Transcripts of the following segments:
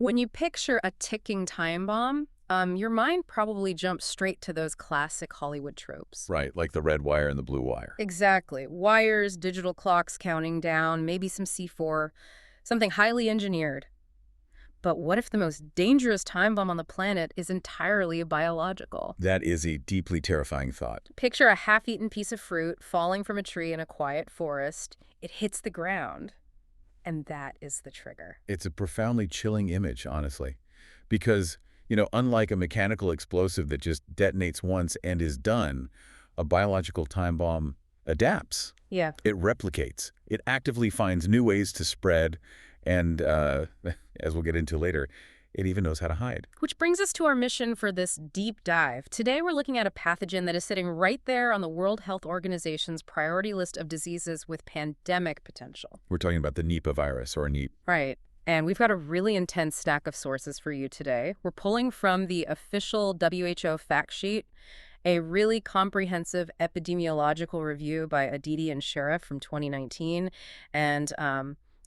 When you picture a ticking time bomb, your mind probably jumps straight to those classic Hollywood tropes. Right, like the red wire and the blue wire. Exactly. Wires, digital clocks counting down, maybe some C4, something highly engineered. But what if the most dangerous time bomb on the planet is entirely biological? That is a deeply terrifying thought. Picture a half-eaten piece of fruit falling from a tree in a quiet forest. It hits the ground, and that is the trigger. It's a profoundly chilling image, honestly, because, unlike a mechanical explosive that just detonates once and is done, a biological time bomb adapts. Yeah. It replicates. It actively finds new ways to spread, and as we'll get into later, it even knows how to hide. Which brings us to our mission for this deep dive. Today, we're looking at a pathogen that is sitting right there on the World Health Organization's priority list of diseases with pandemic potential. We're talking about the Nipah virus, or NEP. Right. And we've got a really intense stack of sources for you today. We're pulling from the official WHO fact sheet, a really comprehensive epidemiological review by Aditi and Sheriff from 2019, and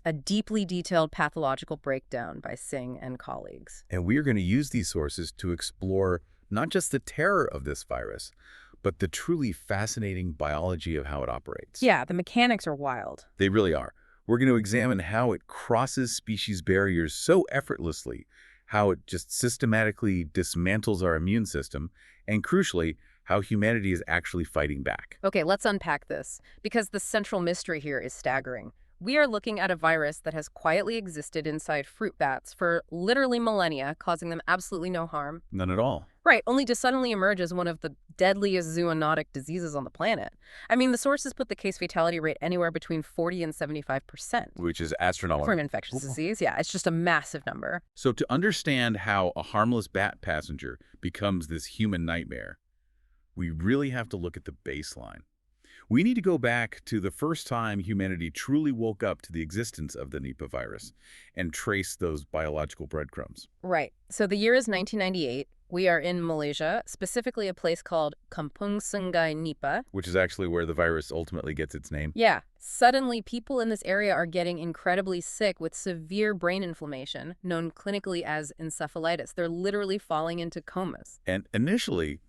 a deeply detailed pathological breakdown by Singh and colleagues. And we are going to use these sources to explore not just the terror of this virus, but the truly fascinating biology of how it operates. Yeah, the mechanics are wild. They really are. We're going to examine how it crosses species barriers so effortlessly, how it just systematically dismantles our immune system, and crucially, how humanity is actually fighting back. Okay, let's unpack this, because the central mystery here is staggering. We are looking at a virus that has quietly existed inside fruit bats for literally millennia, causing them absolutely no harm. None at all. Right, only to suddenly emerge as one of the deadliest zoonotic diseases on the planet. I mean, the sources put the case fatality rate anywhere between 40 and 75%. Which is astronomical. For an infectious disease, yeah, it's just a massive number. So to understand how a harmless bat passenger becomes this human nightmare, we really have to look at the baseline. We need to go back to the first time humanity truly woke up to the existence of the Nipah virus and trace those biological breadcrumbs. Right. So the year is 1998. We are in Malaysia, specifically a place called Kampung Sungai Nipah. Which is actually where the virus ultimately gets its name. Yeah. Suddenly, people in this area are getting incredibly sick with severe brain inflammation, known clinically as encephalitis. They're literally falling into comas. And initially,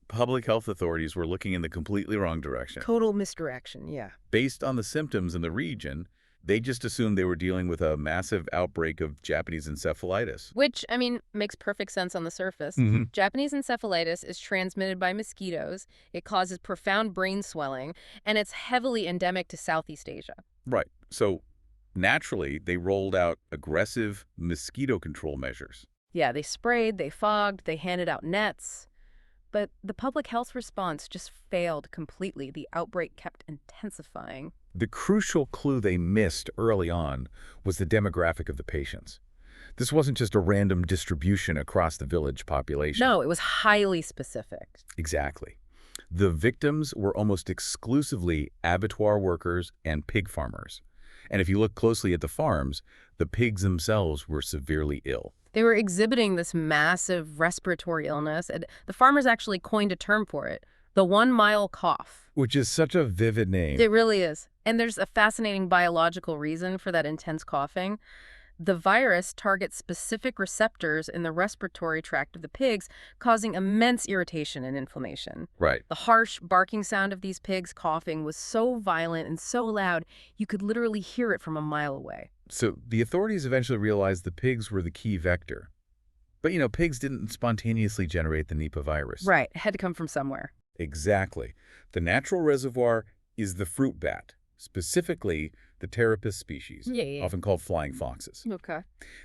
public health authorities were looking in the completely wrong direction. Total misdirection, yeah. Based on the symptoms in the region, they just assumed they were dealing with a massive outbreak of Japanese encephalitis. Which, I mean, makes perfect sense on the surface. Japanese encephalitis is transmitted by mosquitoes, it causes profound brain swelling, and it's heavily endemic to Southeast Asia. Right. So, naturally, they rolled out aggressive mosquito control measures. Yeah, they sprayed, they fogged, they handed out nets. But the public health response just failed completely. The outbreak kept intensifying. The crucial clue they missed early on was the demographic of the patients. This wasn't just a random distribution across the village population. No, it was highly specific. Exactly. The victims were almost exclusively abattoir workers and pig farmers. And if you look closely at the farms, the pigs themselves were severely ill. They were exhibiting this massive respiratory illness, and the farmers actually coined a term for it, the 1 mile cough. Which is such a vivid name. It really is. And there's a fascinating biological reason for that intense coughing. The virus targets specific receptors in the respiratory tract of the pigs, causing immense irritation and inflammation. Right. The harsh barking sound of these pigs coughing was so violent and so loud, you could literally hear it from a mile away. So the authorities eventually realized the pigs were the key vector. But, pigs didn't spontaneously generate the Nipah virus. Right. It had to come from somewhere. Exactly. The natural reservoir is the fruit bat, specifically the Terapus species, often called flying foxes. Okay.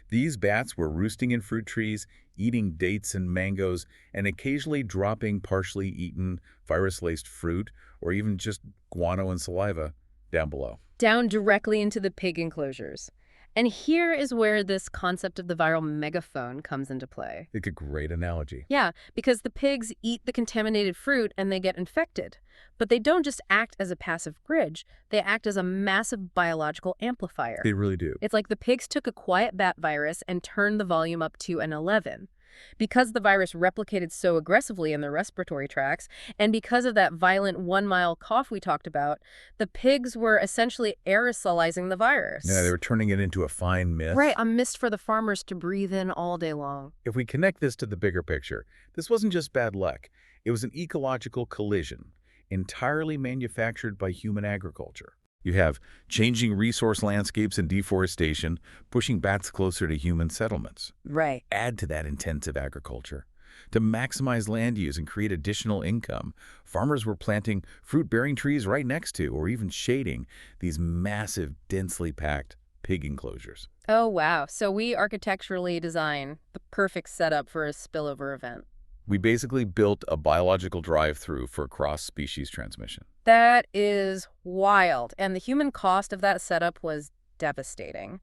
These bats were roosting in fruit trees, eating dates and mangoes, and occasionally dropping partially eaten virus-laced fruit or even just guano and saliva down below. Down directly into the pig enclosures. And here is where this concept of the viral megaphone comes into play. It's a great analogy. Yeah, because the pigs eat the contaminated fruit and they get infected. But they don't just act as a passive bridge, they act as a massive biological amplifier. They really do. It's like the pigs took a quiet bat virus and turned the volume up to an 11. Because the virus replicated so aggressively in the respiratory tracts, and because of that violent 1 mile cough we talked about, the pigs were essentially aerosolizing the Yeah, they virus. were turning it into a fine Right, mist. a mist for the farmers to breathe in all day long. If we connect this to the bigger picture, this wasn't just bad luck. It was an ecological collision, entirely manufactured by human agriculture. You have changing resource landscapes and deforestation, pushing bats closer to human settlements. Right. Add to that intensive agriculture. To maximize land use and create additional income, farmers were planting fruit-bearing trees right next to, or even shading, these massive, densely packed pig enclosures. Oh, wow. So we architecturally design the perfect setup for a spillover event. We basically built a biological drive-through for cross-species transmission. That is wild. And the human cost of that setup was devastating.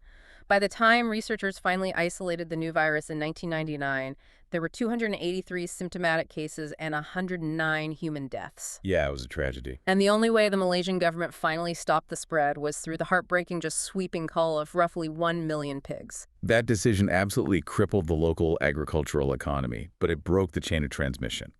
By the time researchers finally isolated the new virus in 1999, there were 283 symptomatic cases and 109 human deaths. Yeah, it was a tragedy. And the only way the Malaysian government finally stopped the spread was through the heartbreaking, just sweeping cull of roughly 1 million pigs. That decision absolutely crippled the local agricultural economy, but it broke the chain of transmission.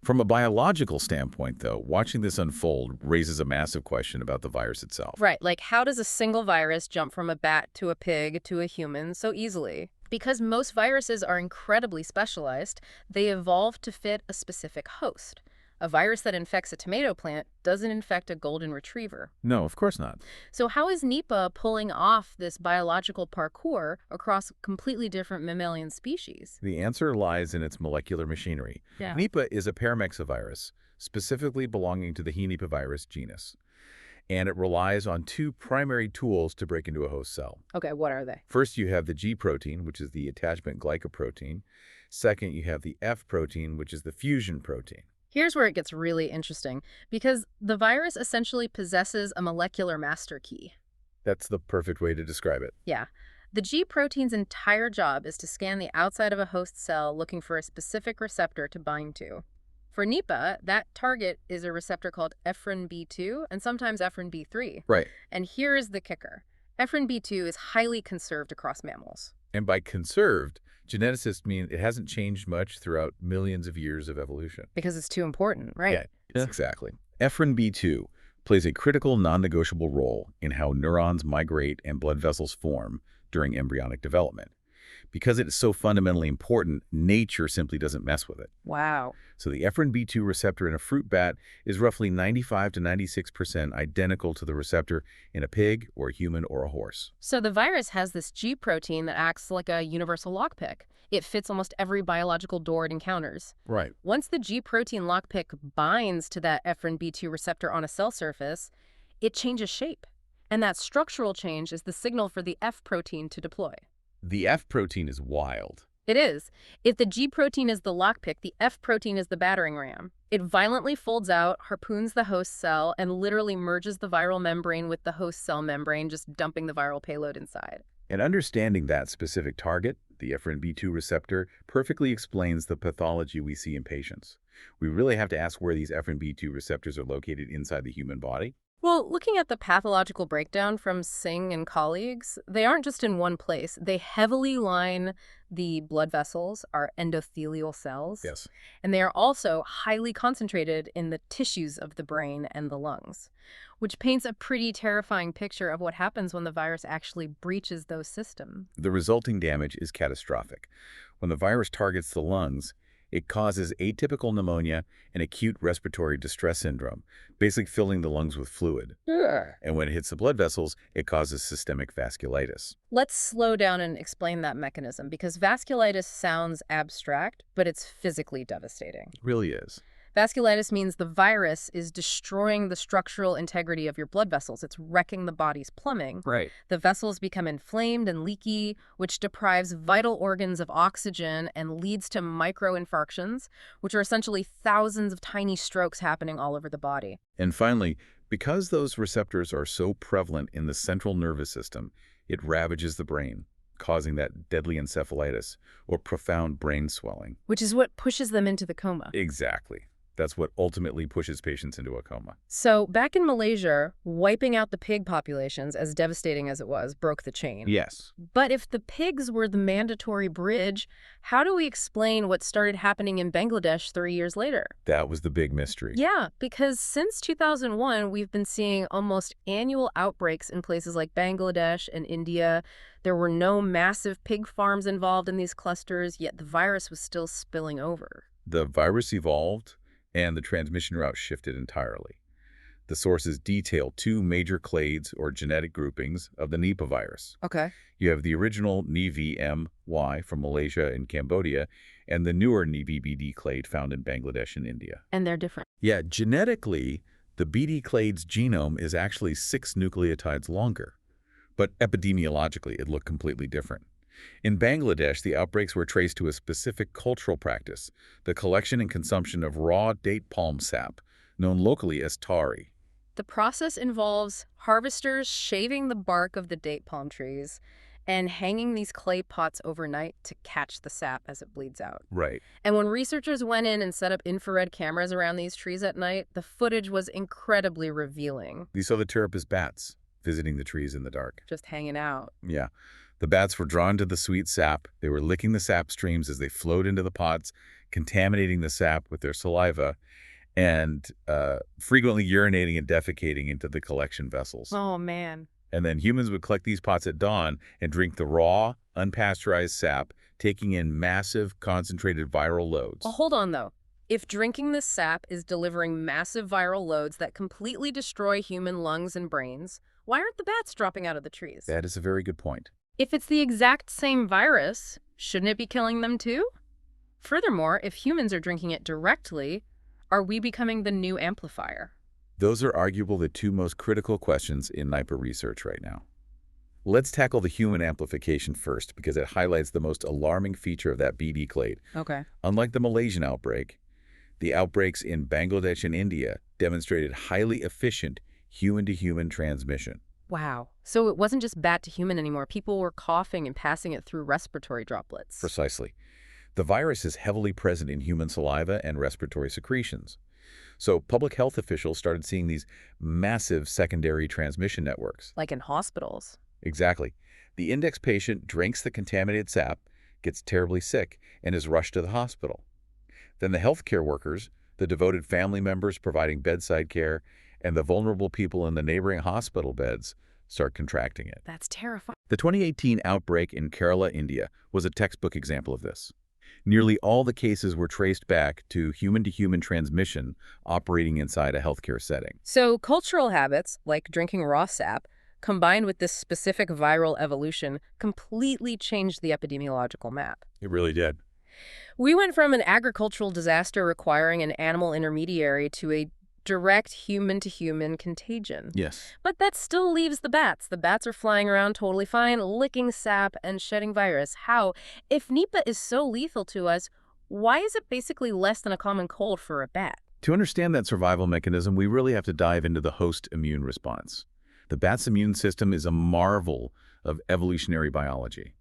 From a biological standpoint, though, watching this unfold raises a massive question about the virus itself. Right, like how does a single virus jump from a bat to a pig to a human so easily? Because most viruses are incredibly specialized, they evolve to fit a specific host. A virus that infects a tomato plant doesn't infect a golden retriever. No, of course not. So how is Nipah pulling off this biological parkour across completely different mammalian species? The answer lies in its molecular machinery. Yeah. Nipah is a paramyxovirus, specifically belonging to the henipavirus genus, and it relies on two primary tools to break into a host cell. Okay, what are they? First, you have the G protein, which is the attachment glycoprotein. Second, you have the F protein, which is the fusion protein. Here's where it gets really interesting, because the virus essentially possesses a molecular master key. That's the perfect way to describe it. Yeah. The G protein's entire job is to scan the outside of a host cell looking for a specific receptor to bind to. For Nipah, that target is a receptor called ephrin B2 and sometimes ephrin B3. Right. And here is the kicker. Ephrin B2 is highly conserved across mammals. And by conserved, geneticists mean it hasn't changed much throughout millions of years of evolution. Because it's too important, right? Yeah, exactly. Ephrin B2 plays a critical non-negotiable role in how neurons migrate and blood vessels form during embryonic development. Because it is so fundamentally important, nature simply doesn't mess with it. Wow. So the ephrin B2 receptor in a fruit bat is roughly 95 to 96% identical to the receptor in a pig or a human or a horse. So the virus has this G protein that acts like a universal lockpick. It fits almost every biological door it encounters. Right. Once the G protein lockpick binds to that ephrin B2 receptor on a cell surface, it changes shape. And that structural change is the signal for the F protein to deploy. The F protein is wild. It is. If the G protein is the lockpick, the F protein is the battering ram. It violently folds out, harpoons the host cell, and literally merges the viral membrane with the host cell membrane, just dumping the viral payload inside. And understanding that specific target, the ephrin B2 receptor, perfectly explains the pathology we see in patients. We really have to ask where these ephrin B2 receptors are located inside the human body. Well, looking at the pathological breakdown from Singh and colleagues, they aren't just in one place. They heavily line the blood vessels, our endothelial cells. Yes. And they are also highly concentrated in the tissues of the brain and the lungs, which paints a pretty terrifying picture of what happens when the virus actually breaches those systems. The resulting damage is catastrophic. When the virus targets the lungs, it causes atypical pneumonia and acute respiratory distress syndrome, basically filling the lungs with fluid. And when it hits the blood vessels, it causes systemic vasculitis. Let's slow down and explain that mechanism, because vasculitis sounds abstract, but it's physically devastating. It really is. Vasculitis means the virus is destroying the structural integrity of your blood vessels. It's wrecking the body's plumbing. Right. The vessels become inflamed and leaky, which deprives vital organs of oxygen and leads to microinfarctions, which are essentially thousands of tiny strokes happening all over the body. And finally, because those receptors are so prevalent in the central nervous system, it ravages the brain, causing that deadly encephalitis or profound brain swelling. Which is what pushes them into the coma. Exactly. That's what ultimately pushes patients into a coma. So back in Malaysia, wiping out the pig populations, as devastating as it was, broke the chain. Yes. But if the pigs were the mandatory bridge, how do we explain what started happening in Bangladesh 3 years later? That was the big mystery. Yeah, because since 2001, we've been seeing almost annual outbreaks in places like Bangladesh and India. There were no massive pig farms involved in these clusters, yet the virus was still spilling over. The virus evolved, and the transmission route shifted entirely. The sources detail two major clades or genetic groupings of the Nipah virus. Okay. You have the original NIVM-Y from Malaysia and Cambodia, and the newer NIVI-BD clade found in Bangladesh and India. And they're different. Yeah, genetically, the BD clade's genome is actually 6 nucleotides longer, but epidemiologically, it looked completely different. In Bangladesh, the outbreaks were traced to a specific cultural practice, the collection and consumption of raw date palm sap, known locally as tari. The process involves harvesters shaving the bark of the date palm trees and hanging these clay pots overnight to catch the sap as it bleeds out. Right. And when researchers went in and set up infrared cameras around these trees at night, the footage was incredibly revealing. These are the Terapus bats visiting the trees in the dark. Just hanging out. Yeah. The bats were drawn to the sweet sap. They were licking the sap streams as they flowed into the pots, contaminating the sap with their saliva, and frequently urinating and defecating into the collection vessels. Oh, man. And then humans would collect these pots at dawn and drink the raw, unpasteurized sap, taking in massive, concentrated viral loads. Well, hold on, though. If drinking this sap is delivering massive viral loads that completely destroy human lungs and brains, why aren't the bats dropping out of the trees? That is a very good point. If it's the exact same virus, shouldn't it be killing them too? Furthermore, if humans are drinking it directly, are we becoming the new amplifier? Those are arguably the two most critical questions in Nipah research right now. Let's tackle the human amplification first because it highlights the most alarming feature of that BD clade. Okay. Unlike the Malaysian outbreak, the outbreaks in Bangladesh and India demonstrated highly efficient human-to-human transmission. Wow. So it wasn't just bat to human anymore. People were coughing and passing it through respiratory droplets. Precisely. The virus is heavily present in human saliva and respiratory secretions. So public health officials started seeing these massive secondary transmission networks. Like in hospitals. Exactly. The index patient drinks the contaminated sap, gets terribly sick, and is rushed to the hospital. Then the healthcare workers, the devoted family members providing bedside care, and the vulnerable people in the neighboring hospital beds start contracting it. That's terrifying. The 2018 outbreak in Kerala, India, was a textbook example of this. Nearly all the cases were traced back to human-to-human transmission operating inside a healthcare setting. So cultural habits, like drinking raw sap, combined with this specific viral evolution, completely changed the epidemiological map. It really did. We went from an agricultural disaster requiring an animal intermediary to a direct human-to-human contagion. Yes. But that still leaves the bats. The bats are flying around totally fine, licking sap and shedding virus. How? If Nipah is so lethal to us, why is it basically less than a common cold for a bat? To understand that survival mechanism, we really have to dive into the host immune response. The bat's immune system is a marvel of evolutionary biology.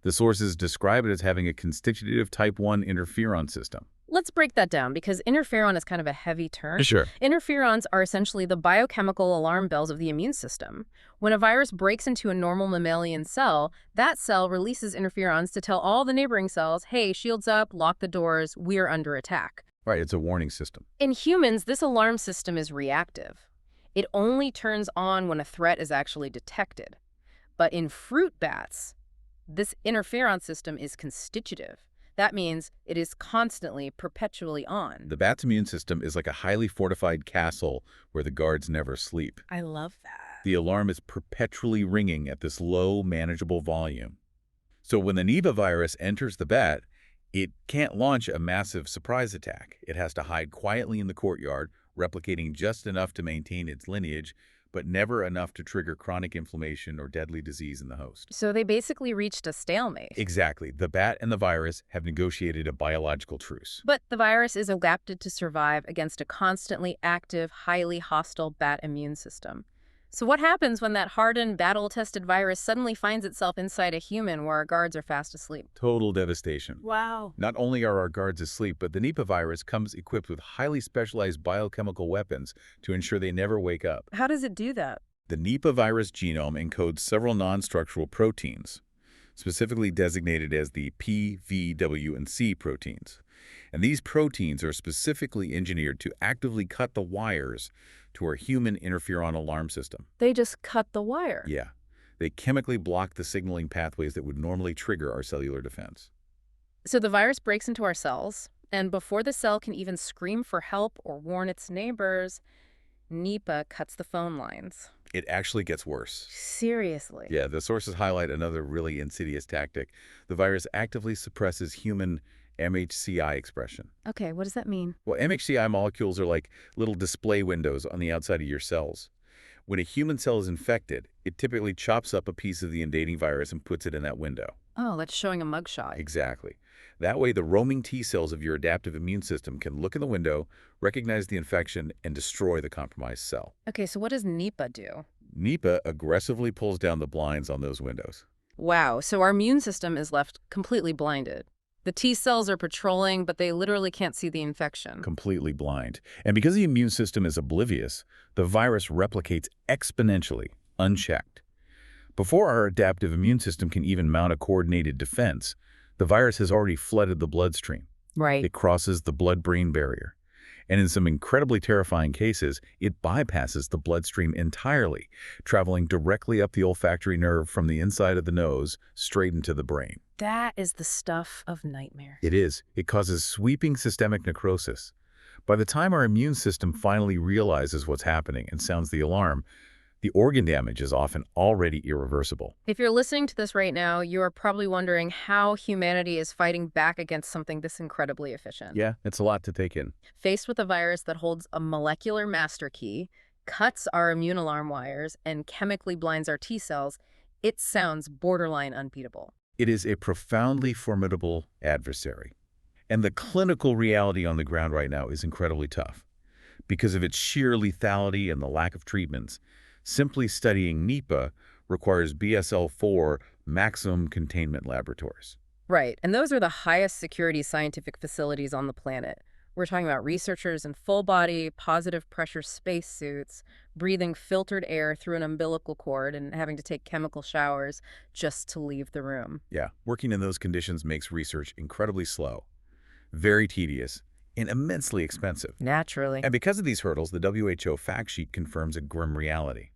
The sources describe it as having a constitutive type 1 interferon system. Let's break that down because interferon is kind of a heavy term. Sure. Interferons are essentially the biochemical alarm bells of the immune system. When a virus breaks into a normal mammalian cell, that cell releases interferons to tell all the neighboring cells, hey, shields up, lock the doors, we're under attack. Right, it's a warning system. In humans, this alarm system is reactive. It only turns on when a threat is actually detected. But in fruit bats, this interferon system is constitutive. That means it is constantly, perpetually on. The bat's immune system is like a highly fortified castle where the guards never sleep. I love that. The alarm is perpetually ringing at this low, manageable volume. So when the Nipah virus enters the bat, it can't launch a massive surprise attack. It has to hide quietly in the courtyard, replicating just enough to maintain its lineage, but never enough to trigger chronic inflammation or deadly disease in the host. So they basically reached a stalemate. Exactly. The bat and the virus have negotiated a biological truce. But the virus is adapted to survive against a constantly active, highly hostile bat immune system. So what happens when that hardened, battle-tested virus suddenly finds itself inside a human where our guards are fast asleep? Total devastation. Wow. Not only are our guards asleep, but the Nipah virus comes equipped with highly specialized biochemical weapons to ensure they never wake up. How does it do that? The Nipah virus genome encodes several non-structural proteins, specifically designated as the P, V, W, and C proteins. And these proteins are specifically engineered to actively cut the wires to our human interferon alarm system. They just cut the wire. Yeah, they chemically block the signaling pathways that would normally trigger our cellular defense. So the virus breaks into our cells, and before the cell can even scream for help or warn its neighbors, Nipah cuts the phone lines. It actually gets worse. Seriously? Yeah, the sources highlight another really insidious tactic. The virus actively suppresses human MHCI expression. Okay, what does that mean? Well, MHCI molecules are like little display windows on the outside of your cells. When a human cell is infected, it typically chops up a piece of the invading virus and puts it in that window. Oh, that's showing a mugshot. Exactly. That way, the roaming T cells of your adaptive immune system can look in the window, recognize the infection, and destroy the compromised cell. Okay, so what does Nipah do? Nipah aggressively pulls down the blinds on those windows. Wow, so our immune system is left completely blinded. The T cells are patrolling, but they literally can't see the infection. Completely blind. And because the immune system is oblivious, the virus replicates exponentially, unchecked. Before our adaptive immune system can even mount a coordinated defense, the virus has already flooded the bloodstream. Right. It crosses the blood-brain barrier. And in some incredibly terrifying cases, it bypasses the bloodstream entirely, traveling directly up the olfactory nerve from the inside of the nose straight into the brain. That is the stuff of nightmares. It is. It causes sweeping systemic necrosis. By the time our immune system finally realizes what's happening and sounds the alarm, the organ damage is often already irreversible. If you're listening to this right now, you are probably wondering how humanity is fighting back against something this incredibly efficient. Yeah, it's a lot to take in. Faced with a virus that holds a molecular master key, cuts our immune alarm wires, and chemically blinds our T cells, it sounds borderline unbeatable. It is a profoundly formidable adversary. And the clinical reality on the ground right now is incredibly tough. Because of its sheer lethality and the lack of treatments, simply studying Nipah requires BSL-4 maximum containment laboratories. Right, and those are the highest security scientific facilities on the planet. We're talking about researchers in full-body, positive pressure spacesuits, breathing filtered air through an umbilical cord and having to take chemical showers just to leave the room. Yeah, working in those conditions makes research incredibly slow, very tedious, and immensely expensive. Naturally. And because of these hurdles, the WHO fact sheet confirms a grim reality.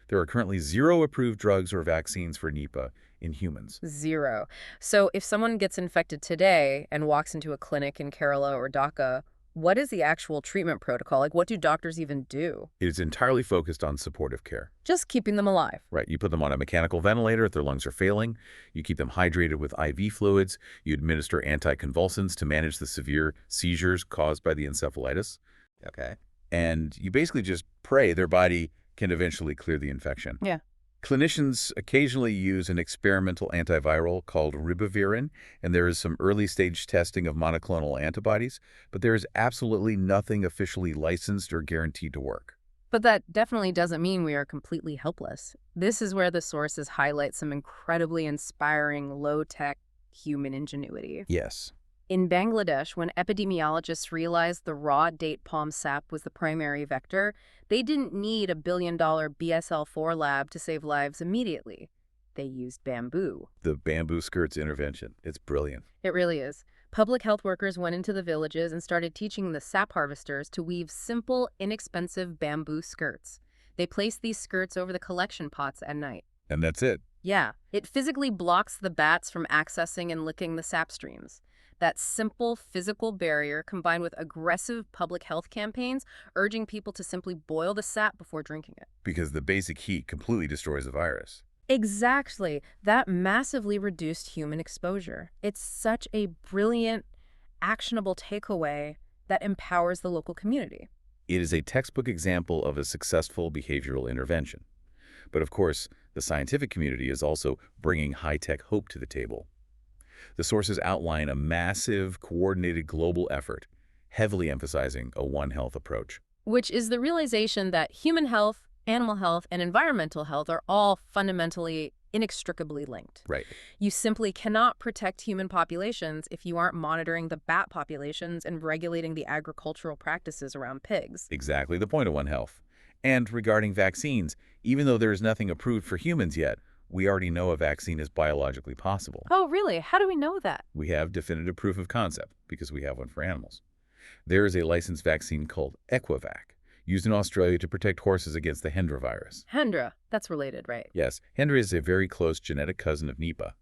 There are currently 0 approved drugs or vaccines for Nipah in humans. 0. So if someone gets infected today and walks into a clinic in Kerala or Dhaka, what is the actual treatment protocol? Like, what do doctors even do? It is entirely focused on supportive care. Just keeping them alive. Right, you put them on a mechanical ventilator if their lungs are failing, you keep them hydrated with IV fluids, you administer anticonvulsants to manage the severe seizures caused by the encephalitis. Okay. And you basically just pray their body can eventually clear the infection. Yeah. Clinicians occasionally use an experimental antiviral called ribavirin, and there is some early-stage testing of monoclonal antibodies, but there is absolutely nothing officially licensed or guaranteed to work. But that definitely doesn't mean we are completely helpless. This is where the sources highlight some incredibly inspiring low-tech human ingenuity. Yes. In Bangladesh, when epidemiologists realized the raw date palm sap was the primary vector, they didn't need a billion-dollar BSL-4 lab to save lives immediately. They used bamboo. The bamboo skirts intervention. It's brilliant. It really is. Public health workers went into the villages and started teaching the sap harvesters to weave simple, inexpensive bamboo skirts. They placed these skirts over the collection pots at night. And that's it. Yeah, it physically blocks the bats from accessing and licking the sap streams. That simple physical barrier combined with aggressive public health campaigns urging people to simply boil the sap before drinking it. Because the basic heat completely destroys the virus. Exactly. That massively reduced human exposure. It's such a brilliant, actionable takeaway that empowers the local community. It is a textbook example of a successful behavioral intervention. But of course, the scientific community is also bringing high-tech hope to the table. The sources outline a massive, coordinated global effort, heavily emphasizing a One Health approach. Which is the realization that human health animal health, and environmental health are all fundamentally inextricably linked. Right. You simply cannot protect human populations if you aren't monitoring the bat populations and regulating the agricultural practices around pigs. Exactly the point of One Health. And regarding vaccines, even though there is nothing approved for humans yet, we already know a vaccine is biologically possible. Oh, really? How do we know that? We have definitive proof of concept because we have one for animals. There is a licensed vaccine called Equivac, used in Australia to protect horses against the Hendra virus. Hendra. That's related, right? Yes, Hendra is a very close genetic cousin of Nipah.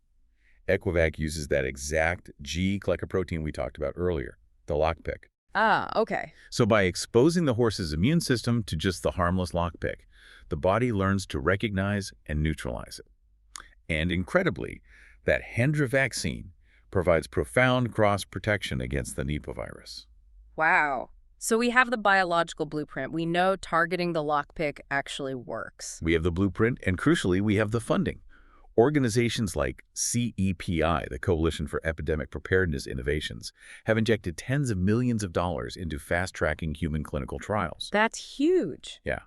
Equivac uses that exact G glycoprotein we talked about earlier, the lockpick. Ah, okay. So by exposing the horse's immune system to just the harmless lockpick, the body learns to recognize and neutralize it. And incredibly, that Hendra vaccine provides profound cross-protection against the Nipah virus. Wow. So we have the biological blueprint. We know targeting the lockpick actually works. We have the blueprint, and crucially, we have the funding. Organizations like CEPI, the Coalition for Epidemic Preparedness Innovations, have injected tens of millions of dollars into fast-tracking human clinical trials. That's huge. Yeah.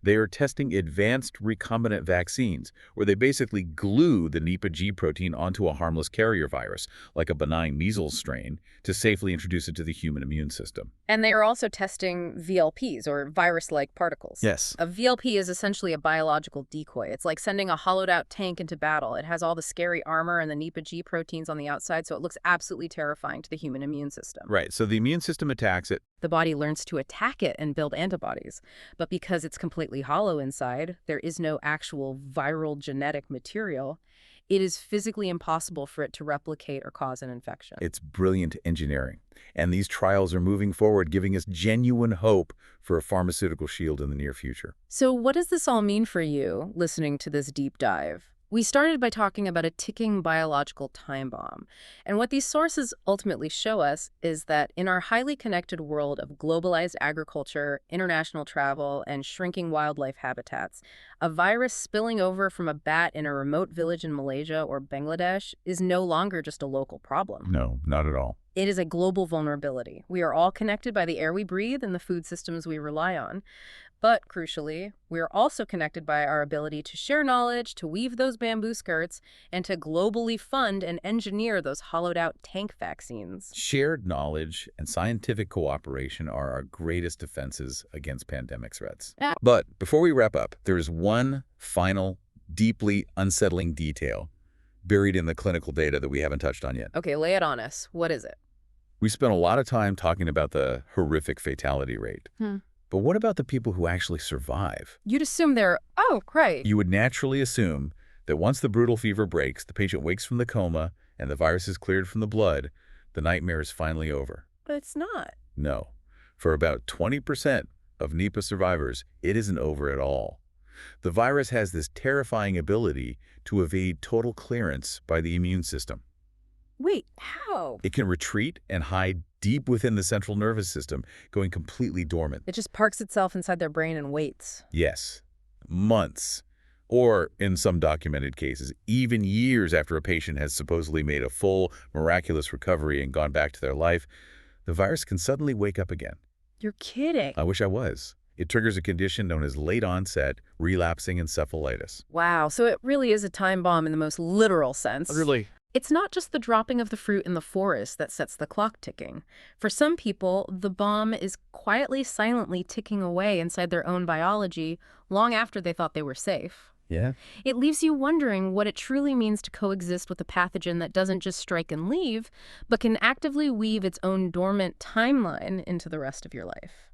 They are testing advanced recombinant vaccines, where they basically glue the Nipah G protein onto a harmless carrier virus, like a benign measles strain, to safely introduce it to the human immune system. And they are also testing VLPs, or virus-like particles. Yes. A VLP is essentially a biological decoy. It's like sending a hollowed-out tank into battle. It has all the scary armor and the Nipah G proteins on the outside, so it looks absolutely terrifying to the human immune system. Right, so the immune system attacks it. The body learns to attack it and build antibodies. But because it's completely hollow inside, there is no actual viral genetic material. It is physically impossible for it to replicate or cause an infection. It's brilliant engineering. And these trials are moving forward, giving us genuine hope for a pharmaceutical shield in the near future. So what does this all mean for you, listening to this deep dive? We started by talking about a ticking biological time bomb. And what these sources ultimately show us is that in our highly connected world of globalized agriculture, international travel, and shrinking wildlife habitats, a virus spilling over from a bat in a remote village in Malaysia or Bangladesh is no longer just a local problem. No, not at all. It is a global vulnerability. We are all connected by the air we breathe and the food systems we rely on. But, crucially, we are also connected by our ability to share knowledge, to weave those bamboo skirts, and to globally fund and engineer those hollowed-out tank vaccines. Shared knowledge and scientific cooperation are our greatest defenses against pandemic threats. But before we wrap up, there is one final, deeply unsettling detail buried in the clinical data that we haven't touched on yet. Okay, lay it on us. What is it? We spent a lot of time talking about the horrific fatality rate. But what about the people who actually survive? You'd assume they're, oh, right. You would naturally assume that once the brutal fever breaks, the patient wakes from the coma, and the virus is cleared from the blood, the nightmare is finally over. But it's not. No. For about 20% of Nipah survivors, it isn't over at all. The virus has this terrifying ability to evade total clearance by the immune system. Wait, how? It can retreat and hide deep within the central nervous system, going completely dormant. It just parks itself inside their brain and waits. Yes. Months. Or, in some documented cases, even years after a patient has supposedly made a full, miraculous recovery and gone back to their life, the virus can suddenly wake up again. You're kidding. I wish I was. It triggers a condition known as late-onset relapsing encephalitis. Wow, so it really is a time bomb in the most literal sense. Really? It's not just the dropping of the fruit in the forest that sets the clock ticking. For some people, the bomb is quietly, silently ticking away inside their own biology long after they thought they were safe. Yeah. It leaves you wondering what it truly means to coexist with a pathogen that doesn't just strike and leave, but can actively weave its own dormant timeline into the rest of your life.